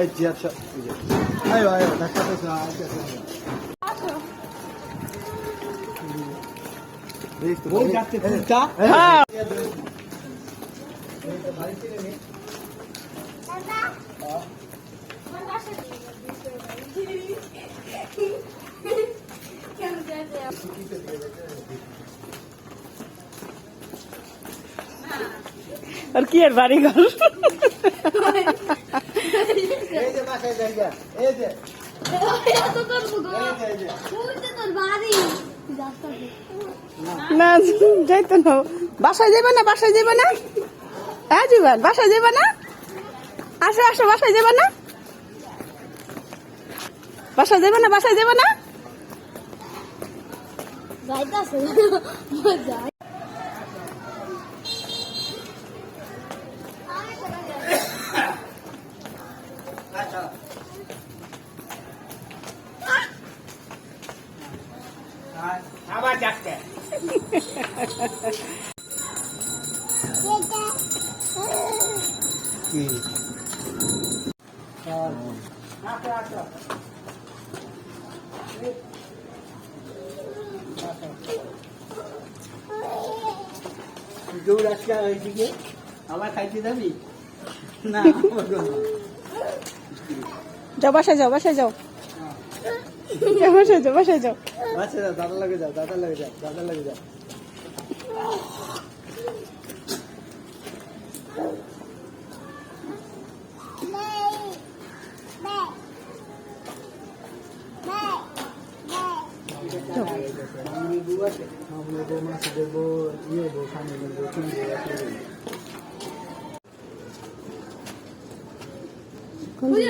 এই জি আচ্ছা আয় আয় ধাক্কা তো ওই যাচ্ছে ফুলটা হ্যাঁ আর কি আর বাড়ি ঘর এই যে বাসায় জায়গা এই যে এত করব গো ওইটা তোর বাড়ি না যাইতো না বাসায় যাবে না হ্যাঁ জীবন বাসায় যাবে না আসো আসো বাসায় যাবে না যাইতাছে যাই আবার যাচ্ছে কি দৌড় আজকে ওইদিকে আমার খাইতে যাবি না যাও বাসায় যাও বাসায় যাও দাদা লাগে যাও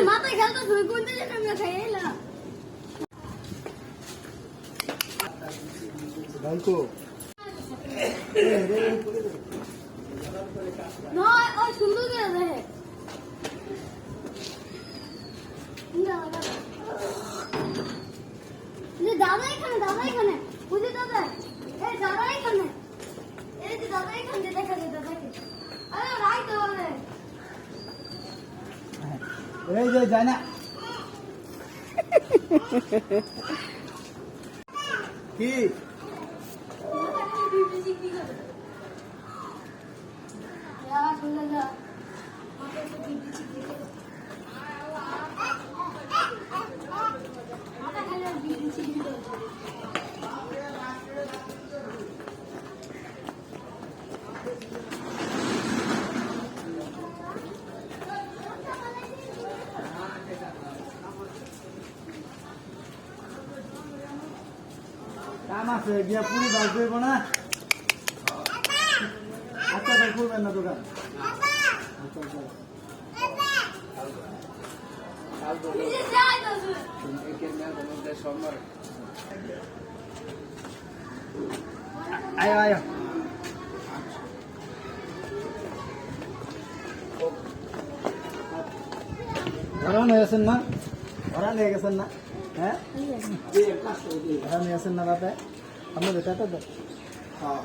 মাথায় খেলতে শুরু করতে আমি খাই এলাম ভাইকো নয় ওই সুন্দর করে দেখে দাদা এখানে বুঝলি দাদা এই দাদা এখানে এই যে দাদা এখানে দেখা যায় দাদাকে আরে রাইট হবে এই যে যায় না কি কাম আছে গিয়া পুরি বাস দেব না আচ্ছা তাই খুলবেন না দোকান আয় আয় ওরা নিয়ে গেছেন না হ্যাঁ ওরা নিয়ে আসেন না বাপে আপনাদের টাকা তো হ্যাঁ